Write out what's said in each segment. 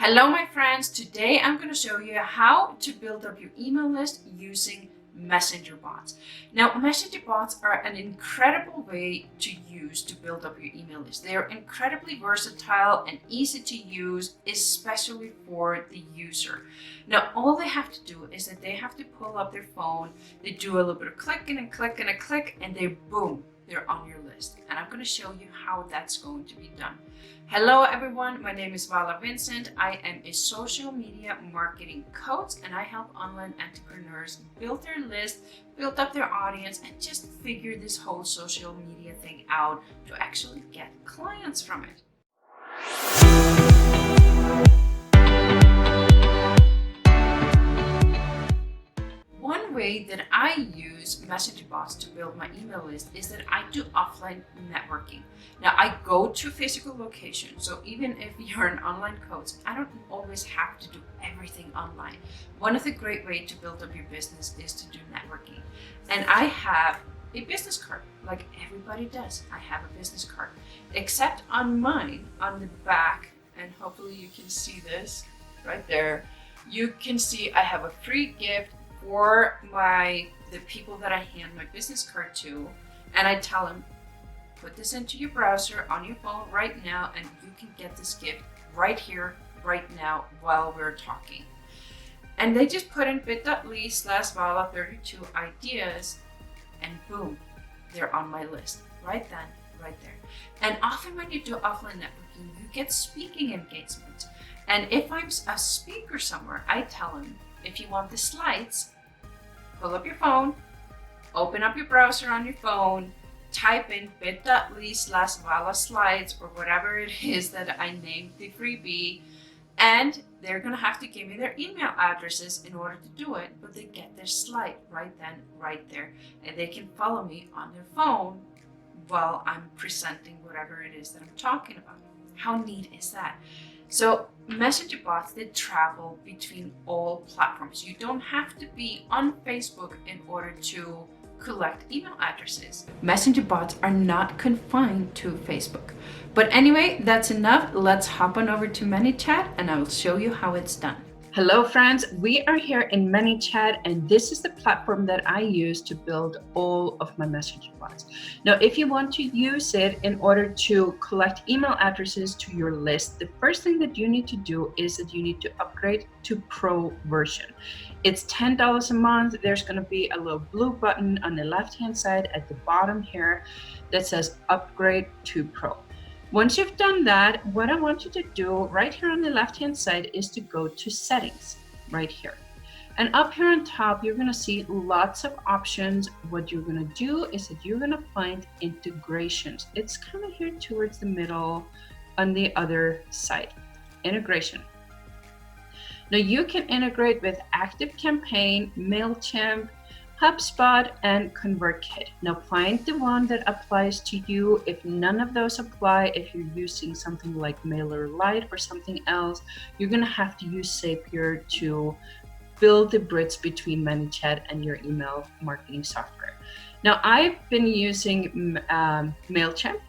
Hello my friends, today I'm going to show you how to build up your email list using messenger bots. Now messenger bots are an incredible way to use to build up your email list. They are incredibly versatile and easy to use, especially for the user. Now all they have to do is that they have to pull up their phone, they do a little bit of clicking and click and a click, and they boom, they're on your list. And I'm going to show you how that's going to be done. Hello everyone, my name is Vala Vincent. I am a social media marketing coach and I help online entrepreneurs build their list, build up their audience, and just figure this whole social media thing out to actually get clients from it. One way that I use messenger bots to build my email list is that I do offline networking. Now I go to physical locations, so even if you're an online coach, I don't always have to do everything online. One of the great ways to build up your business is to do networking. And I have a business card, like everybody does. I have a business card, except on mine, on the back, and hopefully you can see this right there. You can see I have a free gift for the people that I hand my business card to, and I tell them, put this into your browser on your phone right now and you can get this gift right here, right now, while we're talking. And they just put in bit.ly/Vala32ideas and boom, they're on my list right then, right there. And often when you do offline networking, you get speaking engagement. And if I'm a speaker somewhere, I tell them, if you want the slides, pull up your phone, open up your browser on your phone, type in bit.ly/Vala slides or whatever it is that I named the freebie, and they're going to have to give me their email addresses in order to do it, but they get their slide right then, right there, and they can follow me on their phone while I'm presenting whatever it is that I'm talking about. How neat is that? So messenger bots, they travel between all platforms. You don't have to be on Facebook in order to collect email addresses. Messenger bots are not confined to Facebook. But anyway, that's enough. Let's hop on over to ManyChat and I will show you how it's done. Hello friends, we are here in ManyChat and this is the platform that I use to build all of my messenger bots. Now, if you want to use it in order to collect email addresses to your list, the first thing that you need to do is that you need to upgrade to Pro version. It's $10 a month. There's going to be a little blue button on the left-hand side at the bottom here that says upgrade to Pro. Once you've done that, what I want you to do right here on the left-hand side is to go to settings right here. And up here on top, you're going to see lots of options. What you're going to do is that you're going to find integrations. It's kind of here towards the middle on the other side. Integration. Now you can integrate with ActiveCampaign, MailChimp, HubSpot, and ConvertKit. Now find the one that applies to you. If none of those apply, if you're using something like MailerLite or something else, you're going to have to use Zapier to build the bridge between ManyChat and your email marketing software. Now I've been using MailChimp,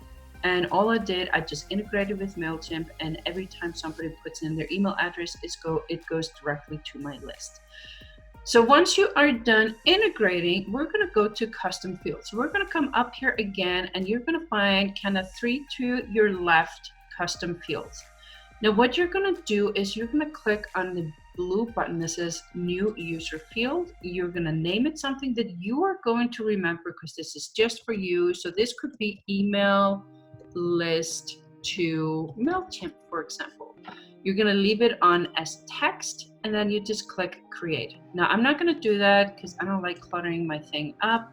and all I did, I just integrated with MailChimp, and every time somebody puts in their email address, it goes directly to my list. So once you are done integrating, we're going to go to custom fields. We're going to come up here again, and you're going to find kind of 3 to your left custom fields. Now what you're going to do is you're going to click on the blue button that says new user field. You're going to name it something that you are going to remember because this is just for you. So this could be email list to MailChimp, for example. You're going to leave it on as text, and then you just click create. Now I'm not going to do that because I don't like cluttering my thing up,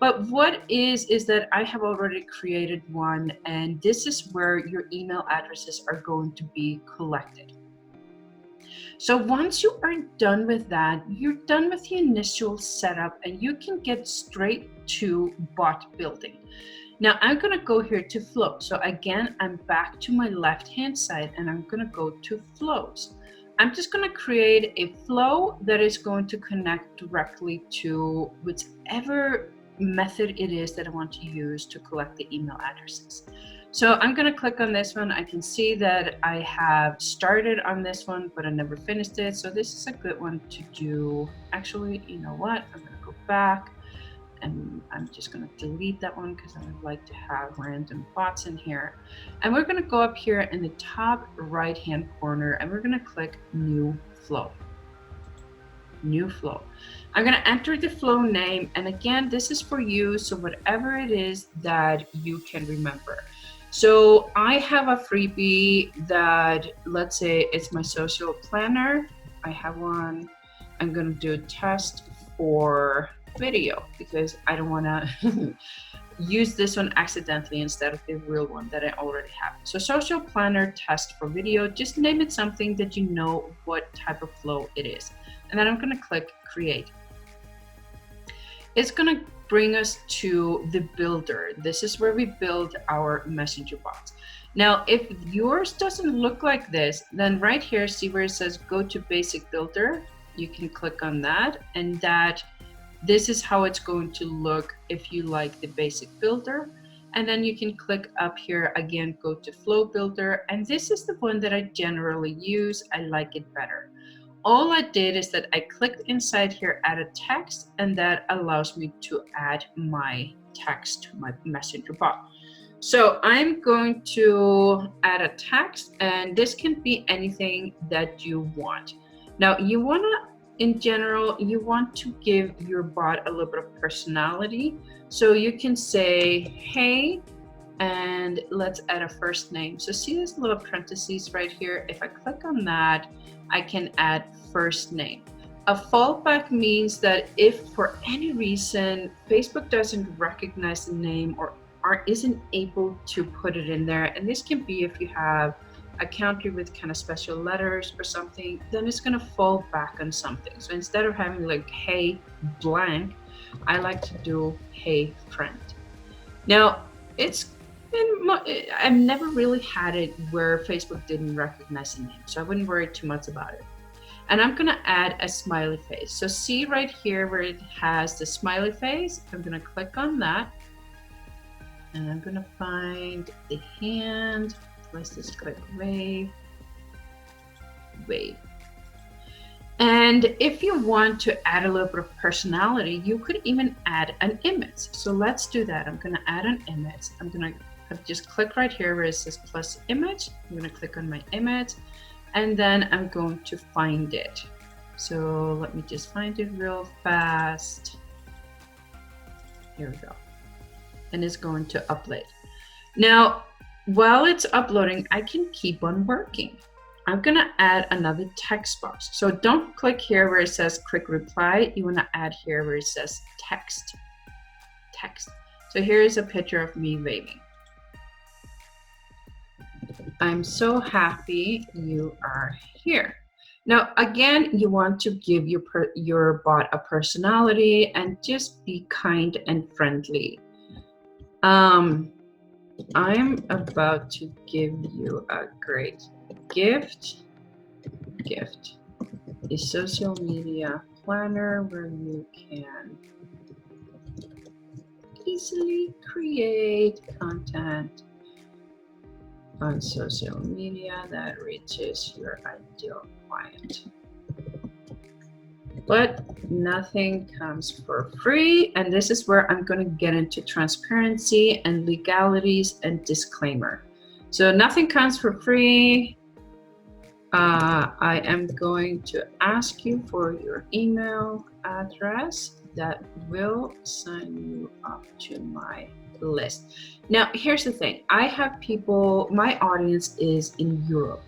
but what is that I have already created one, and this is where your email addresses are going to be collected. So once you are done with that, you're done with the initial setup and you can get straight to bot building. Now I'm going to go here to flow. So again, I'm back to my left-hand side and I'm going to go to flows. I'm just going to create a flow that is going to connect directly to whichever method it is that I want to use to collect the email addresses. So I'm going to click on this one. I can see that I have started on this one, but I never finished it. So this is a good one to do. Actually, you know what? I'm going to go back and I'm just going to delete that one because I would like to have random bots in here. And we're going to go up here in the top right hand corner and we're going to click new flow. New flow. I'm going to enter the flow name. And again, this is for you. So whatever it is that you can remember. So I have a freebie that, let's say it's my social planner. I have one. I'm going to do a test for video because I don't want to use this one accidentally instead of the real one that I already have. So social planner test for video, just name it something that you know what type of flow it is. And then I'm going to click create. It's going to bring us to the builder. This is where we build our messenger bots. Now, if yours doesn't look like this, then right here, see where it says go to basic builder. You can click on that, and this is how it's going to look if you like the basic builder. And then you can click up here again, go to flow builder. And this is the one that I generally use. I like it better. All I did is that I clicked inside here, add a text, and that allows me to add my text to my messenger bot. So I'm going to add a text, and this can be anything that you want. Now you want to, in general, you want to give your bot a little bit of personality. So you can say, hey, and let's add a first name. So see this little parentheses right here? If I click on that, I can add first name. A fallback means that if for any reason Facebook doesn't recognize the name or isn't able to put it in there, and this can be if you have a counter with kind of special letters or something, then it's going to fall back on something. So instead of having like hey blank, I like to do hey friend. Now I've never really had it where Facebook didn't recognize the name, so I wouldn't worry too much about it. And I'm going to add a smiley face. So see right here where it has the smiley face, I'm going to click on that. And I'm going to find the hand. Let's just click wave. Wave. And if you want to add a little bit of personality, you could even add an image. So let's do that. I'm going to add an image. I'm going to just click right here where it says plus image. I'm going to click on my image and then I'm going to find it. So let me just find it real fast. Here we go. And it's going to upload. Now, while it's uploading, I can keep on working. I'm going to add another text box. So don't click here where it says quick reply. You want to add here where it says text. Text. So here is a picture of me waving. I'm so happy you are here. Now, again, you want to give your bot a personality and just be kind and friendly. I'm about to give you a great gift. A social media planner where you can easily create content on social media that reaches your ideal client. But nothing comes for free, and this is where I'm going to get into transparency and legalities and disclaimer. So nothing comes for free. I am going to ask you for your email address that will sign you up to my list. Now, here's the thing. I have people, my audience is in Europe,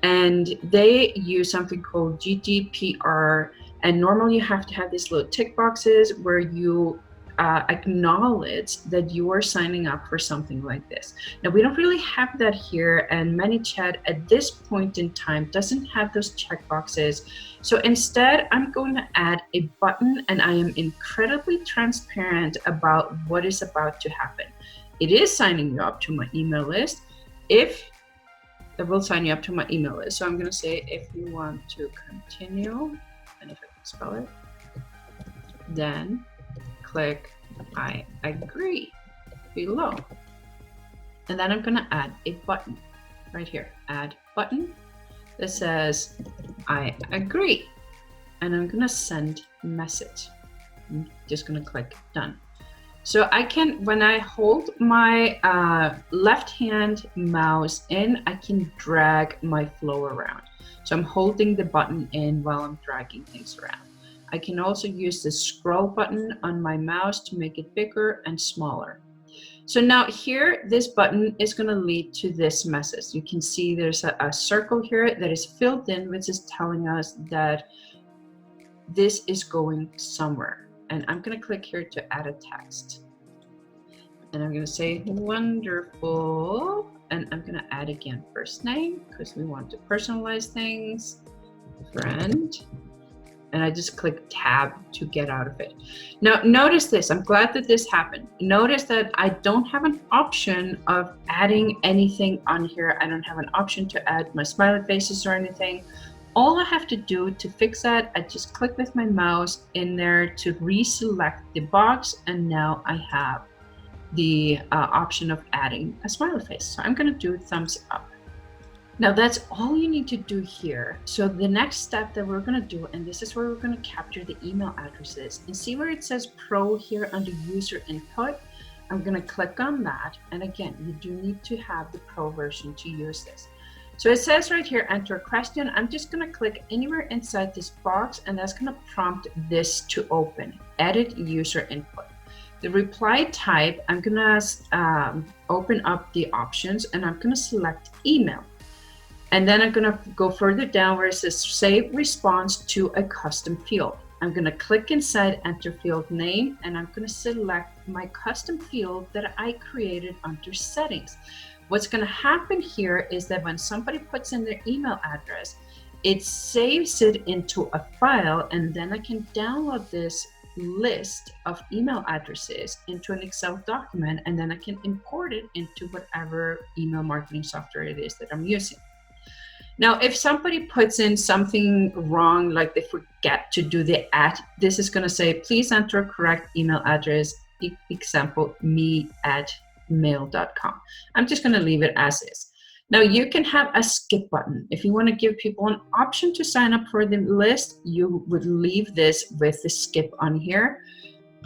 and they use something called GDPR. And normally you have to have these little tick boxes where you acknowledge that you are signing up for something like this. Now, we don't really have that here, and ManyChat at this point in time doesn't have those check boxes. So instead, I'm going to add a button, and I am incredibly transparent about what is about to happen. It is signing you up to my email list. It will sign you up to my email list. So I'm going to say, if you want to continue, and if I can spell it, then click I agree below. And then I'm going to add a button right here, add button that says, I agree. And I'm going to send message. I'm just going to click done. So I can, when I hold my left hand mouse in, I can drag my flow around. So I'm holding the button in while I'm dragging things around. I can also use the scroll button on my mouse to make it bigger and smaller. So now here, this button is going to lead to this message. You can see there's a circle here that is filled in, which is telling us that this is going somewhere. And I'm going to click here to add a text. And I'm going to say wonderful. And I'm going to add again first name because we want to personalize things. Friend. And I just click tab to get out of it. Now notice this, I'm glad that this happened. Notice that I don't have an option of adding anything on here. I don't have an option to add my smiley faces or anything. All I have to do to fix that, I just click with my mouse in there to reselect the box, and now I have the option of adding a smiley face. So I'm going to do thumbs up. Now that's all you need to do here. So the next step that we're going to do, and this is where we're going to capture the email addresses, and see where it says Pro here under user input. I'm going to click on that. And again, you do need to have the Pro version to use this. So it says right here, enter a question. I'm just going to click anywhere inside this box, and that's going to prompt this to open, edit user input. The reply type, I'm going to open up the options, and I'm going to select email. And then I'm going to go further down where it says save response to a custom field. I'm going to click inside enter field name, and I'm going to select my custom field that I created under settings. What's going to happen here is that when somebody puts in their email address, it saves it into a file, and then I can download this list of email addresses into an Excel document, and then I can import it into whatever email marketing software it is that I'm using. Now, if somebody puts in something wrong, like they forget to do the @ this is going to say, please enter correct email address, example, me@mail.com. I'm just going to leave it as is. Now, you can have a skip button. If you want to give people an option to sign up for the list, you would leave this with the skip on here.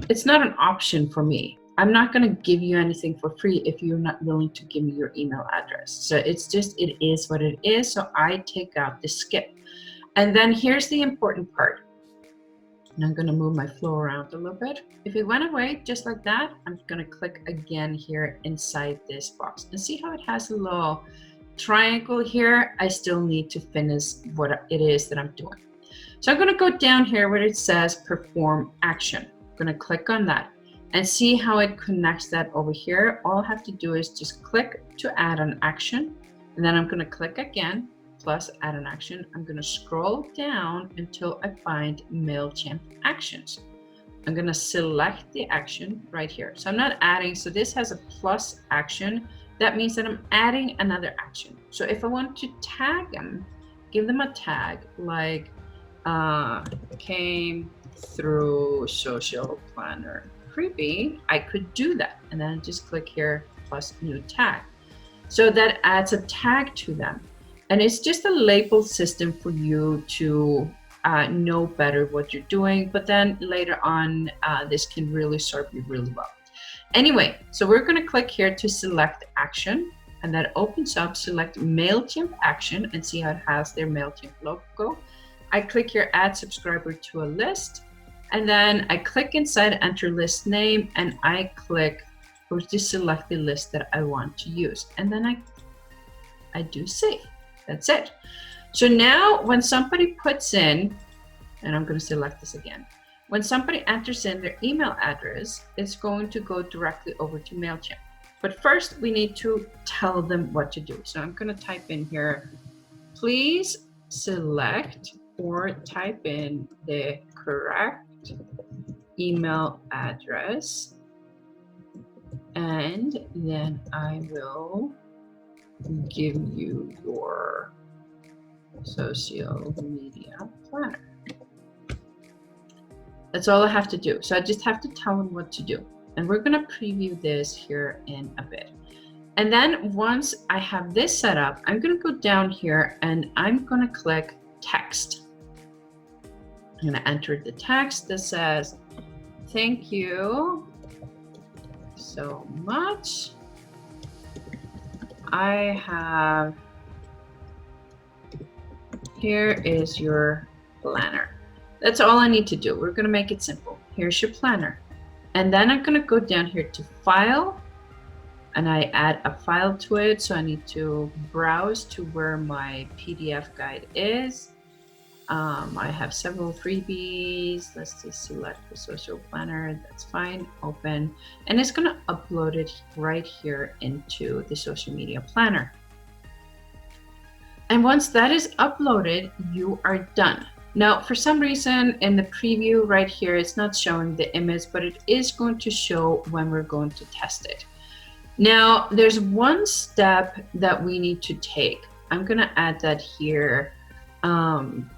It's not an option for me. I'm not going to give you anything for free if you're not willing to give me your email address. So it's just, it is what it is. So I take out the skip. And then here's the important part. And I'm going to move my flow around a little bit. If it went away just like that, I'm going to click again here inside this box and see how it has a little triangle here. I still need to finish what it is that I'm doing. So I'm going to go down here where it says perform action. I'm going to click on that and see how it connects that over here. All I have to do is just click to add an action, and then I'm going to click again plus add an action. I'm going to scroll down until I find MailChimp actions. I'm going to select the action right here. So I'm not adding, so this has a plus action. That means that I'm adding another action. So if I want to tag them, give them a tag like came through social planner creepy, I could do that. And then just click here plus new tag. So that adds a tag to them. And it's just a label system for you to know better what you're doing. But then later on, this can really serve you really well. Anyway, so we're going to click here to select action. And that opens up, select MailChimp action, and see how it has their MailChimp logo. I click here, add subscriber to a list. And then I click inside enter list name, and I click or just select the list that I want to use. And then I do save. That's it. So now when somebody puts in, and I'm going to select this again, when somebody enters in their email address, it's going to go directly over to MailChimp. But first we need to tell them what to do. So I'm going to type in here, please select or type in the correct email address, and then I will give you your social media planner. That's all I have to do. So I just have to tell them what to do. And we're going to preview this here in a bit. And then once I have this set up, I'm going to go down here and I'm going to click text. I'm going to enter the text that says, thank you so much. Here is your planner. That's all I need to do. We're going to make it simple. Here's your planner. And then I'm going to go down here to File, and I add a file to it. So I need to browse to where my PDF guide is. I have several freebies. Let's just select the social planner. That's fine. Open. And it's going to upload it right here into the social media planner. And once that is uploaded, you are done. Now, for some reason in the preview right here, it's not showing the image, but it is going to show when we're going to test it. Now, there's one step that we need to take. I'm going to add that here. And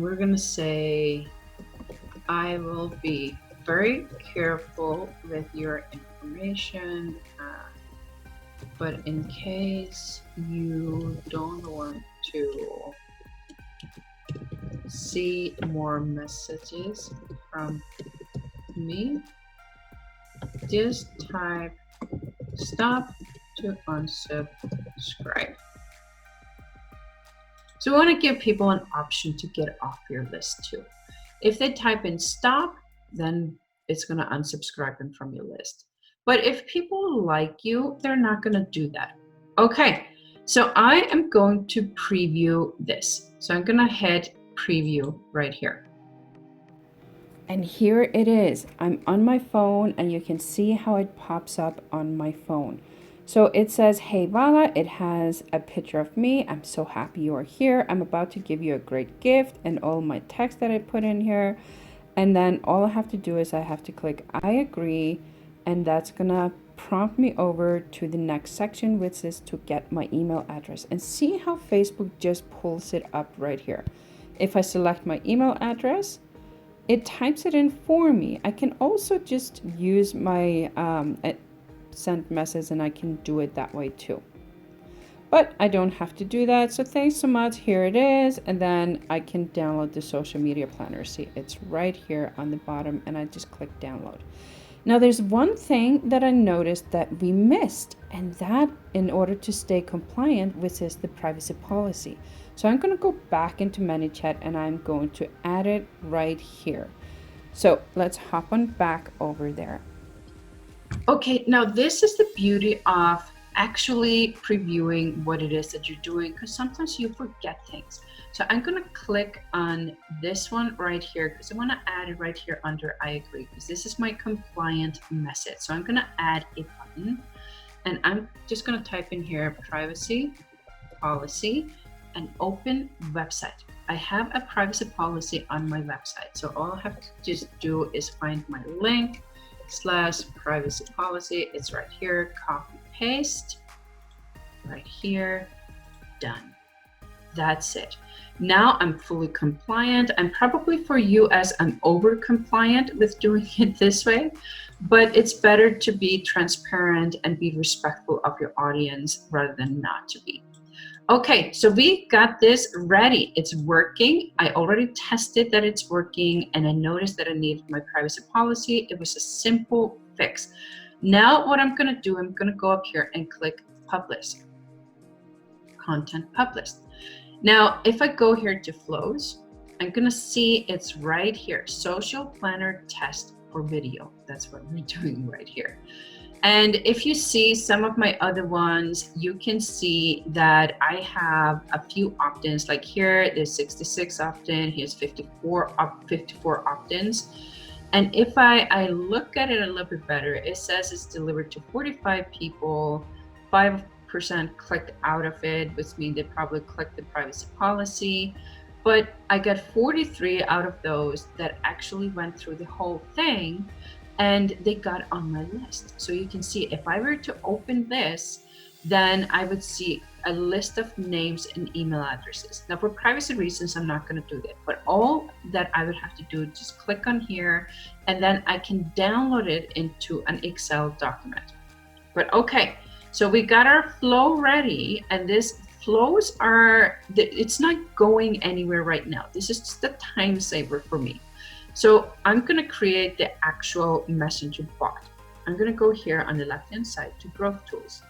we're going to say, I will be very careful with your information, but in case you don't want to see more messages from me, just type stop to unsubscribe. So we want to give people an option to get off your list too. If they type in stop, then it's going to unsubscribe them from your list. But if people like you, they're not going to do that. Okay, so I am going to preview this. So I'm going to hit preview right here. And here it is. I'm on my phone and you can see how it pops up on my phone. So it says, hey Vala, it has a picture of me. I'm so happy you are here. I'm about to give you a great gift and all my text that I put in here. And then all I have to do is I have to click I agree, and that's gonna prompt me over to the next section, which is to get my email address. And see how Facebook just pulls it up right here. If I select my email address, it types it in for me. I can also just use my send message and I can do it that way too. But I don't have to do that. So thanks so much. Here it is. And then I can download the social media planner. See, it's right here on the bottom and I just click download. Now there's one thing that I noticed that we missed, and that in order to stay compliant, which is the privacy policy. So I'm going to go back into ManyChat and I'm going to add it right here. So let's hop on back over there. Okay, now this is the beauty of actually previewing what it is that you're doing, because sometimes you forget things. So I'm going to click on this one right here because I want to add it right here under I agree, because this is my compliant message. So I'm going to add a button, and I'm just going to type in here privacy policy and open website. I have a privacy policy on my website. So all I have to just do is find my link / privacy policy. It's right here, copy paste right here, done. That's it. Now I'm fully compliant. And probably for you as I'm over compliant with doing it this way, but it's better to be transparent and be respectful of your audience rather than not to be. Okay, so we got this ready. It's working. I already tested that it's working, and I noticed that I needed my privacy policy. It was a simple fix. Now what I'm gonna do, I'm gonna go up here and click publish, content published. Now, if I go here to flows, I'm gonna see it's right here, social planner test for video. That's what we're doing right here. And if you see some of my other ones, you can see that I have a few opt-ins. Like here, there's 66 opt-in, here's 54 opt-ins. And if I look at it a little bit better, it says it's delivered to 45 people, 5% clicked out of it, which means they probably clicked the privacy policy. But I got 43 out of those that actually went through the whole thing, and they got on my list. So you can see if I were to open this, then I would see a list of names and email addresses. Now for privacy reasons, I'm not gonna do that, but all that I would have to do is just click on here, and then I can download it into an Excel document. But okay, So we got our flow ready, and this flows are, it's not going anywhere right now. This is just a time saver for me. So I'm going to create the actual messenger bot. I'm going to go here on the left-hand side to growth tools.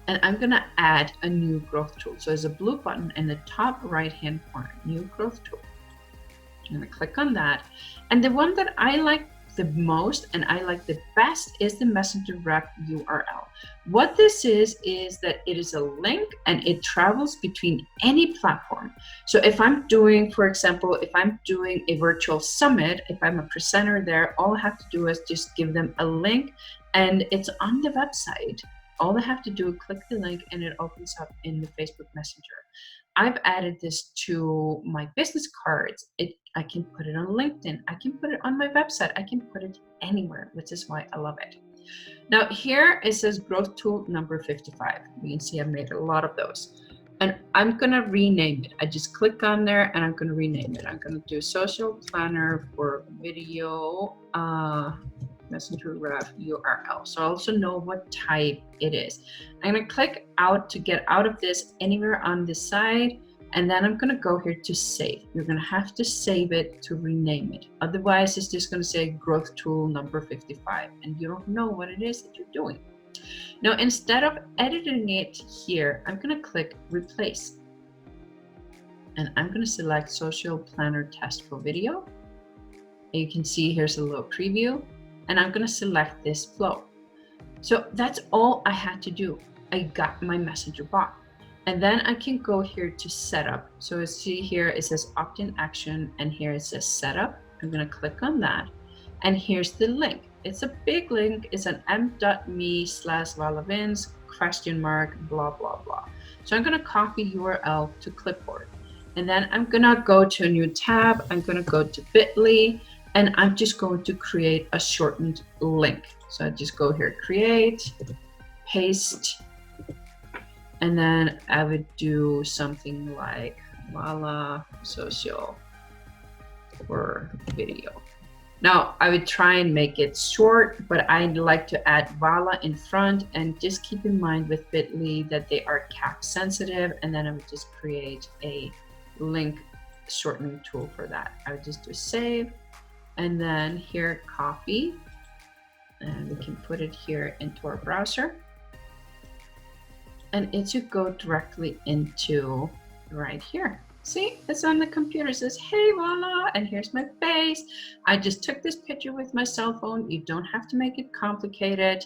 And I'm going to add a new growth tool. So there's a blue button in the top right-hand corner, new growth tool. I'm going to click on that. And the one that I like the most and I like the best is the messenger rep URL. What this is that it is a link and it travels between any platform. So if I'm doing, for example, if I'm doing a virtual summit, if I'm a presenter there, all I have to do is just give them a link and it's on the website. All I have to do is click the link and it opens up in the Facebook Messenger. I've added this to my business cards. I can put it on LinkedIn. I can put it on my website. I can put it anywhere, which is why I love it. Now here it says growth tool number 55. You can see I've made a lot of those. And I'm gonna rename it. I just click on there and I'm gonna rename it. I'm gonna do social planner for video messenger ref URL. So I also know what type it is. I'm gonna click out to get out of this anywhere on this side. And then I'm gonna go here to save. You're gonna have to save it to rename it. Otherwise, it's just gonna say growth tool number 55, and you don't know what it is that you're doing. Now, instead of editing it here, I'm gonna click replace. And I'm gonna select social planner test for video. And you can see here's a little preview, and I'm gonna select this flow. So that's all I had to do. I got my messenger bot. And then I can go here to setup. So see here, it says opt-in action, and here it says setup. I'm gonna click on that. And here's the link. It's a big link. It's an m.me/valavins ? Blah, blah, blah. So I'm gonna copy URL to clipboard. And then I'm gonna go to a new tab. I'm gonna go to bit.ly, and I'm just going to create a shortened link. So I just go here, create, paste, and then I would do something like Vala social for video. Now I would try and make it short, but I'd like to add Vala in front, and just keep in mind with bit.ly that they are cap sensitive, and then I would just create a link shortening tool for that. I would just do save, and then here copy, and we can put it here into our browser. And it should go directly into right here. See, it's on the computer. It says, hey, voila, and here's my face. I just took this picture with my cell phone. You don't have to make it complicated.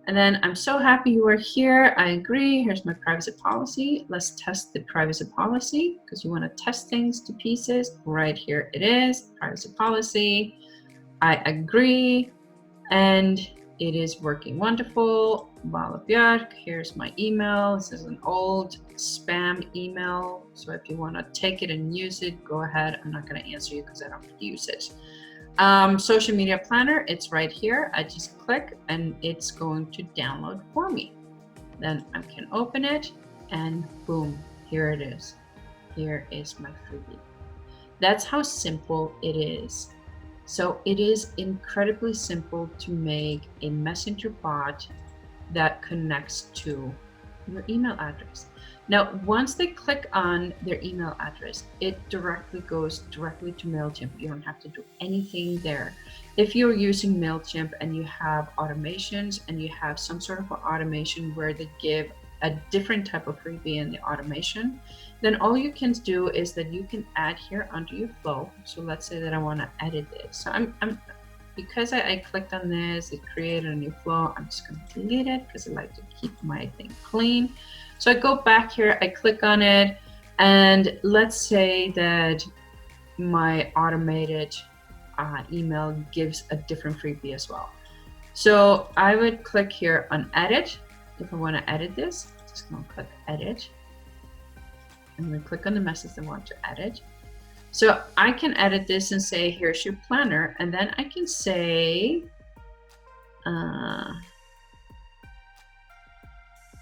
And then I'm so happy you are here. I agree. Here's my privacy policy. Let's test the privacy policy because you want to test things to pieces. Right here it is, privacy policy. I agree. And it is working wonderful. Vala Björk, here's my email. This is an old spam email. So if you want to take it and use it, go ahead. I'm not going to answer you because I don't use it. Social media planner, it's right here. I just click and it's going to download for me. Then I can open it and boom, here it is. Here is my freebie. That's how simple it is. So it is incredibly simple to make a messenger bot that connects to your email address. Now, once they click on their email address, it directly goes directly to MailChimp. You don't have to do anything there. If you're using MailChimp and you have automations and you have some sort of automation where they give a different type of freebie in the automation, then all you can do is that you can add here onto your flow. So let's say that I want to edit this. So because I clicked on this, it created a new flow. I'm just going to delete it because I like to keep my thing clean. So I go back here, I click on it, and let's say that my automated email gives a different freebie as well. So I would click here on edit. If I want to edit this, just going to click edit. I'm going to click on the message I want to edit. So I can edit this and say, here's your planner. And then I can say, I'm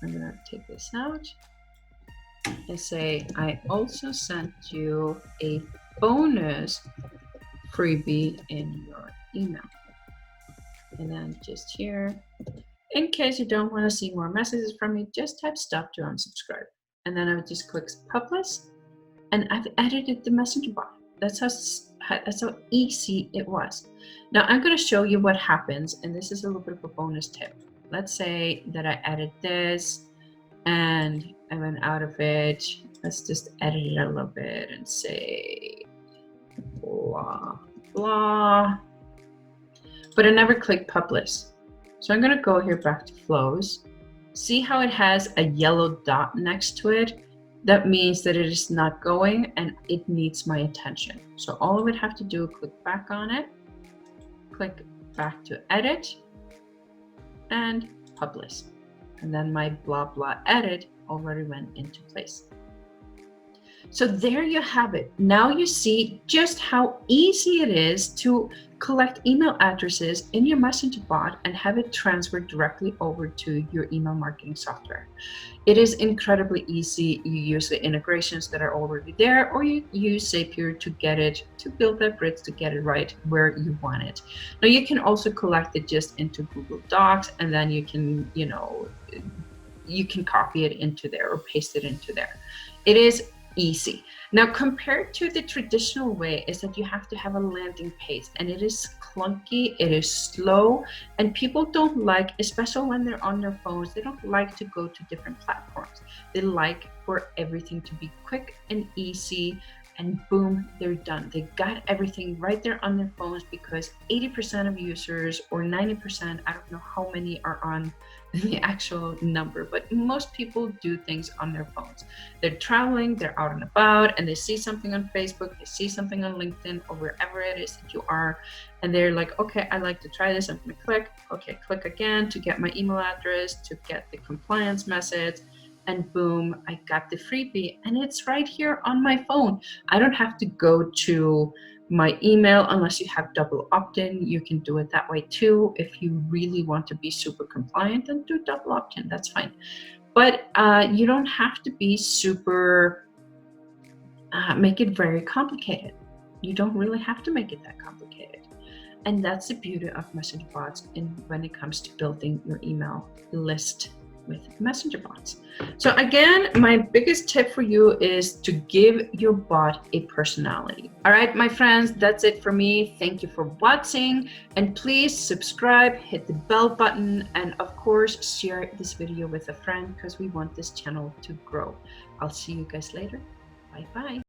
going to take this out and say, I also sent you a bonus freebie in your email. And then just here, In case you don't want to see more messages from me, just type stop to unsubscribe. And then I would just click publish, and I've edited the messenger bot. That's how easy it was. Now I'm going to show you what happens, and this is a little bit of a bonus tip. Let's say that I added this and I went out of it. Let's just edit it a little bit and say blah blah, but I never clicked publish. So I'm going to go here back to flows. See how it has a yellow dot next to it? That means that it is not going and it needs my attention. So all I would have to do, click back on it, click back to edit, and publish. And then my blah blah edit already went into place. So there you have it. Now you see just how easy it is to collect email addresses in your messenger bot and have it transferred directly over to your email marketing software. It is incredibly easy. You use the integrations that are already there, or you use Zapier to get it, to build that bridge to get it right where you want it. Now you can also collect it just into Google Docs, and then you can, you can copy it into there or paste it into there. It is easy. Now, compared to the traditional way is that you have to have a landing page, and it is clunky, it is slow, and people don't like, especially when they're on their phones, they don't like to go to different platforms. They like for everything to be quick and easy, and boom, they're done. They got everything right there on their phones, because 80% of users, or 90%, I don't know how many are on the actual number, but most people do things on their phones. They're traveling, they're out and about, and they see something on Facebook, they see something on LinkedIn, or wherever it is that you are, and they're like, okay, I'd like to try this. I'm gonna click, okay, click again to get my email address, to get the compliance message, and boom, I got the freebie, and it's right here on my phone. I don't have to go to my email unless you have double opt-in. You can do it that way too. If you really want to be super compliant, then do double opt-in, that's fine. But you don't have to be super, make it very complicated. You don't really have to make it that complicated. And that's the beauty of messenger bots when it comes to building your email list with messenger bots. So again, my biggest tip for you is to give your bot a personality. All right, my friends, that's it for me. Thank you for watching, and please subscribe, hit the bell button, and of course, share this video with a friend, because we want this channel to grow. I'll see you guys later. Bye bye.